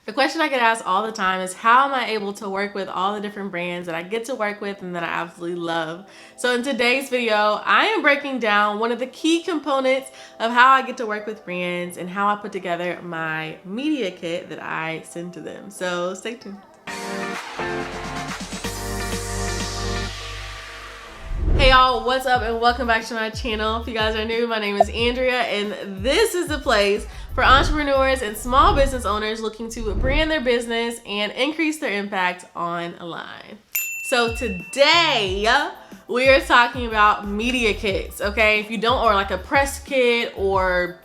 The question I get asked all the time is, how am I able to work with all the different brands that I get to work with and that I absolutely love? So in today's video, I am breaking down one of the key components of how I get to work with brands and how I put together my media kit that I send to them. So stay tuned. Hey y'all, what's up and welcome back to my channel. If you guys are new, my name is Andrea and this is the place for entrepreneurs and small business owners looking to brand their business and increase their impact online. So today we are talking about media kits, okay? If you don't, or like a press kit, or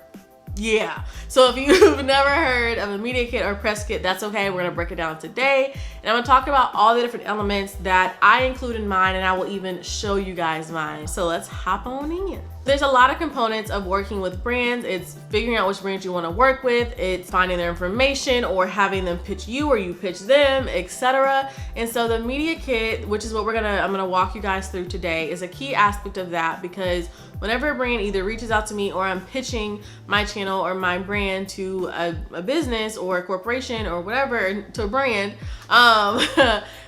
yeah. So if you've never heard of a media kit or press kit, that's okay. We're gonna break it down today. And I'm gonna talk about all the different elements that I include in mine, and I will even show you guys mine. So let's hop on in. There's a lot of components of working with brands. It's figuring out which brands you want to work with. It's finding their information or having them pitch you or you pitch them, etc. And so the media kit, which is what I'm gonna walk you guys through today, is a key aspect of that, because whenever a brand either reaches out to me or I'm pitching my channel or my brand to a business or a corporation or whatever, to a brand,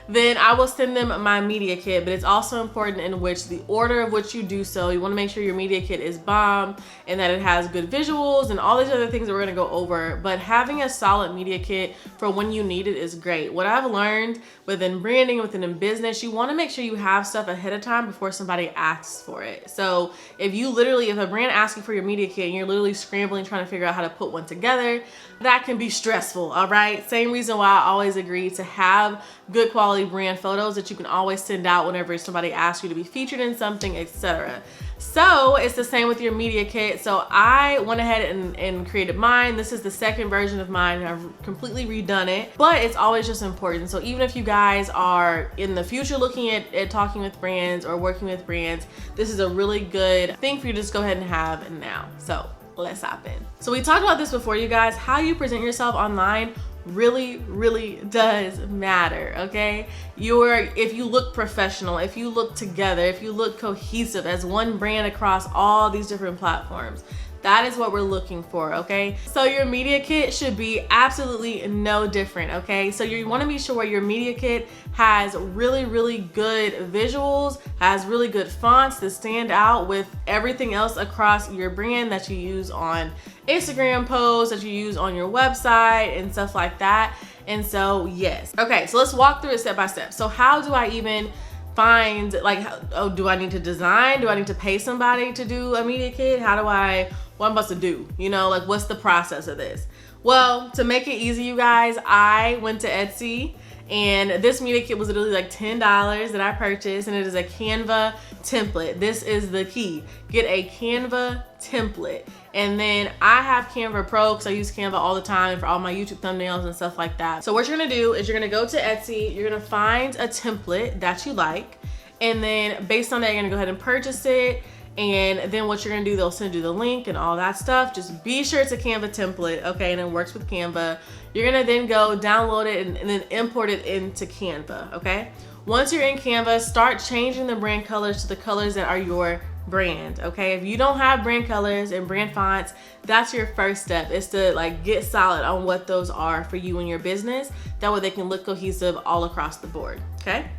then I will send them my media kit. But it's also important in which the order of which you do so. You want to make sure your media kit is bomb and that it has good visuals and all these other things that we're going to go over. But having a solid media kit for when you need it is great. What I've learned within branding, within business, you want to make sure you have stuff ahead of time before somebody asks for it. So if a brand asks you for your media kit and you're literally scrambling trying to figure out how to put one together, that can be stressful, all right? Same reason why I always agree to have good quality brand photos that you can always send out whenever somebody asks you to be featured in something, etc. So it's the same with your media kit. So I went ahead and created mine. This is the second version of mine. I've completely redone it, but it's always just important. So even if you guys are in the future looking at talking with brands or working with brands, this is a really good thing for you to just go ahead and have now. So let's hop in. So we talked about this before, you guys. How you present yourself online really does matter, okay? If you look professional, if you look together, if you look cohesive as one brand across all these different platforms, that is what we're looking for, okay? So your media kit should be absolutely no different, okay? So you wanna be sure your media kit has really good visuals, has really good fonts that stand out with everything else across your brand that you use on Instagram posts, that you use on your website and stuff like that. And so, yes. Okay, so let's walk through it step by step. So how do I even find, do I need to design? Do I need to pay somebody to do a media kit? What am I supposed to do? What's the process of this? Well, to make it easy, you guys, I went to Etsy, and this media kit was literally like $10 that I purchased, and it is a Canva template. This is the key. Get a Canva template. And then I have Canva Pro because I use Canva all the time for all my YouTube thumbnails and stuff like that. So what you're gonna do is you're gonna go to Etsy, you're gonna find a template that you like, and then based on that, you're gonna go ahead and purchase it. And then what you're gonna do, they'll send you the link and all that stuff. Just be sure it's a Canva template, okay, and it works with Canva. You're gonna then go download it and then import it into Canva, okay? Once you're in Canva, start changing the brand colors to the colors that are your brand, okay? If you don't have brand colors and brand fonts, that's your first step, is to get solid on what those are for you and your business. That way they can look cohesive all across the board, okay?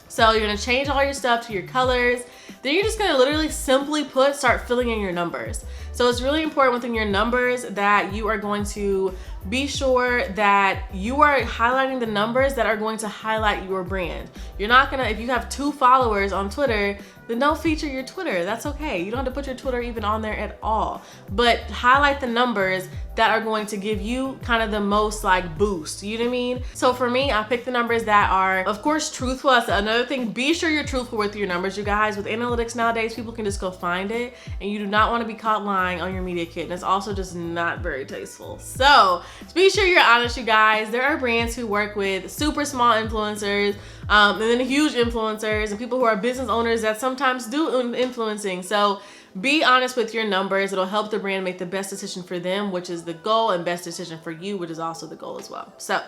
So you're gonna change all your stuff to your colors. Then you're just gonna literally simply start filling in your numbers. So it's really important within your numbers that you are going to be sure that you are highlighting the numbers that are going to highlight your brand. You're not gonna, if you have 2 followers on Twitter, then don't feature your Twitter. That's okay. You don't have to put your Twitter even on there at all. But highlight the numbers that are going to give you kind of the most boost. You know what I mean? So for me, I picked the numbers that are, of course, truthful. That's another thing. Be sure you're truthful with your numbers, you guys. With analytics nowadays, people can just go find it, and you do not want to be caught lying on your media kit. And it's also just not very tasteful. So be sure you're honest, you guys. There are brands who work with super small influencers, and then huge influencers, and people who are business owners that sometimes do influencing. So be honest with your numbers. It'll help the brand make the best decision for them, which is the goal, and best decision for you, which is also the goal as well. So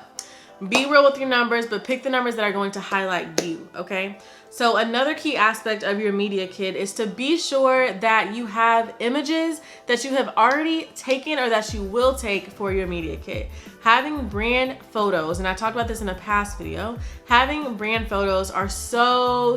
be real with your numbers, but pick the numbers that are going to highlight you, okay? So another key aspect of your media kit is to be sure that you have images that you have already taken or that you will take for your media kit. having brand photos, and I talked about this in a past video, having brand photos are so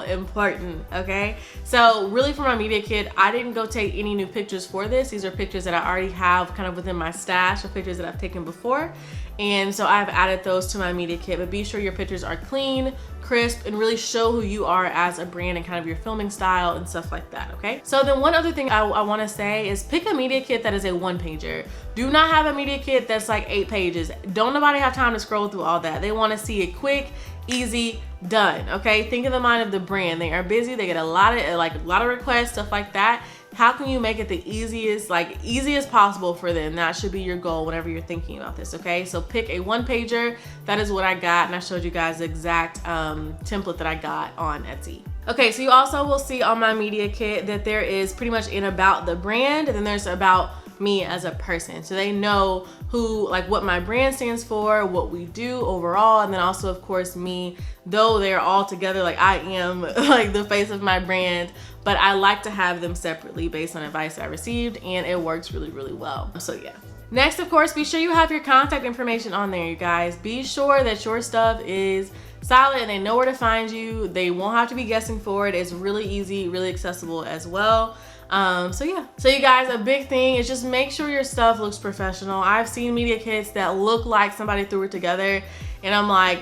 important, okay? So really for my media kit, I didn't go take any new pictures for this. These are pictures that I already have kind of within my stash of pictures that I've taken before. And so I've added those to my media kit, but be sure your pictures are clean, crisp, and really show who you are as a brand and kind of your filming style and stuff like that, okay? So then one other thing I wanna say is pick a media kit that is a one-pager. Do not have a media kit that's like 8 pages. Don't nobody have time to scroll through all that. They wanna see it quick, easy, done, okay? Think of the mind of the brand. They are busy, they get a lot of requests, stuff like that. How can you make it the easiest possible for them? That should be your goal whenever you're thinking about this, okay? So pick a one-pager. That is what I got, and I showed you guys the exact template that I got on Etsy. Okay, so you also will see on my media kit that there is pretty much an about the brand, and then there's about me as a person. So they know who, like what my brand stands for, what we do overall, and then also of course me, though they're all together, like I am like the face of my brand, but I like to have them separately based on advice I received, and it works really well. So yeah. Next, of course, be sure you have your contact information on there, you guys. Be sure that your stuff is solid and they know where to find you. They won't have to be guessing for it. It's really easy, really accessible as well. So yeah. So you guys, a big thing is just make sure your stuff looks professional. I've seen media kits that look like somebody threw it together, and I'm like,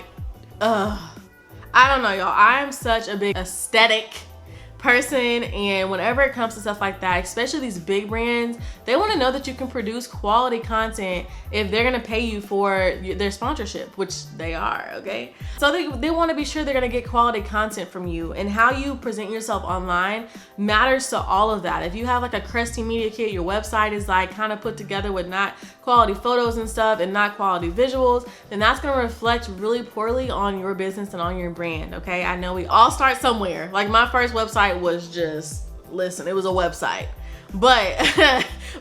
ugh. I don't know, y'all. I'm such a big aesthetic person, and whenever it comes to stuff like that, especially these big brands, they want to know that you can produce quality content if they're going to pay you for their sponsorship, which they are, okay? So they want to be sure they're going to get quality content from you, and how you present yourself online matters to all of that. If you have like a crusty media kit, your website is like kind of put together with not quality photos and stuff and not quality visuals, then that's going to reflect really poorly on your business and on your brand, okay? I know we all start somewhere. Like my first website was just, listen, it was a website. But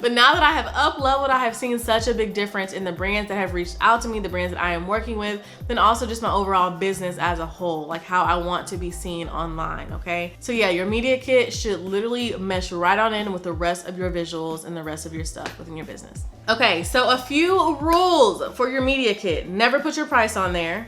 but now that I have up-leveled, I have seen such a big difference in the brands that have reached out to me, the brands that I am working with, then also just my overall business as a whole, like how I want to be seen online, okay? So yeah, your media kit should literally mesh right on in with the rest of your visuals and the rest of your stuff within your business. Okay, so a few rules for your media kit. Never put your price on there.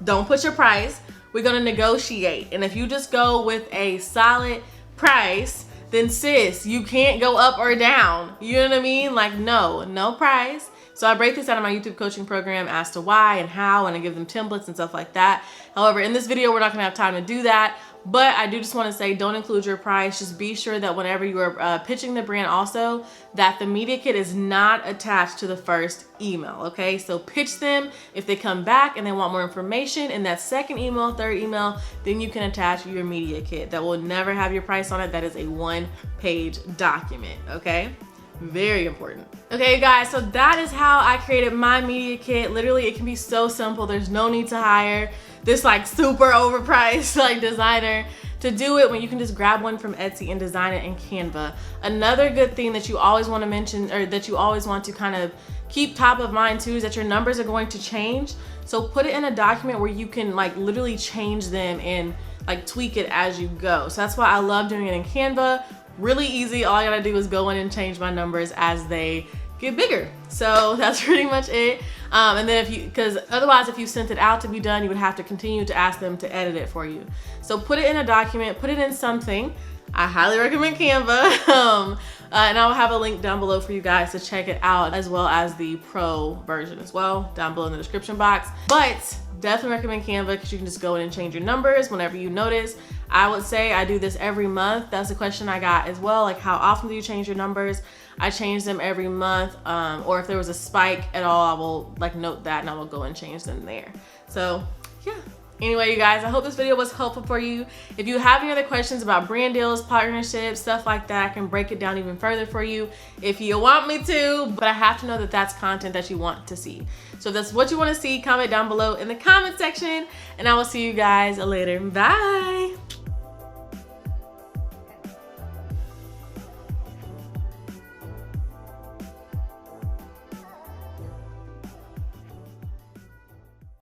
Don't put your price. We're gonna negotiate. And if you just go with a solid price, then sis, you can't go up or down. You know what I mean? Like no price. So I break this out of my YouTube coaching program as to why and how, and I give them templates and stuff like that. However, in this video, we're not gonna have time to do that. But I do just want to say, don't include your price. Just be sure that whenever you are pitching the brand also, that the media kit is not attached to the first email, okay? So pitch them. If they come back and they want more information in that second email, third email, then you can attach your media kit. That will never have your price on it. That is a one-page document, okay? Very important. Okay, guys, so that is how I created my media kit. Literally, it can be so simple. There's no need to hire this like super overpriced like designer to do it when you can just grab one from Etsy and design it in Canva. Another good thing that you always want to mention, or that you always want to kind of keep top of mind too, is that your numbers are going to change. So put it in a document where you can like literally change them and like tweak it as you go. So that's why I love doing it in Canva. Really easy. All I gotta do is go in and change my numbers as they get bigger. So that's pretty much it. And then because otherwise if you sent it out to be done, you would have to continue to ask them to edit it for you. So put it in a document, put it in something. I highly recommend Canva. And I'll have a link down below for you guys to check it out, as well as the pro version as well down below in the description box. But definitely recommend Canva because you can just go in and change your numbers whenever you notice. I would say I do this every month. That's a question I got as well. Like, how often do you change your numbers? I change them every month. Or if there was a spike at all, I will like note that and I will go and change them there. So yeah. Anyway, you guys, I hope this video was helpful for you. If you have any other questions about brand deals, partnerships, stuff like that, I can break it down even further for you if you want me to, but I have to know that that's content that you want to see. So if that's what you want to see, comment down below in the comment section, and I will see you guys later. Bye.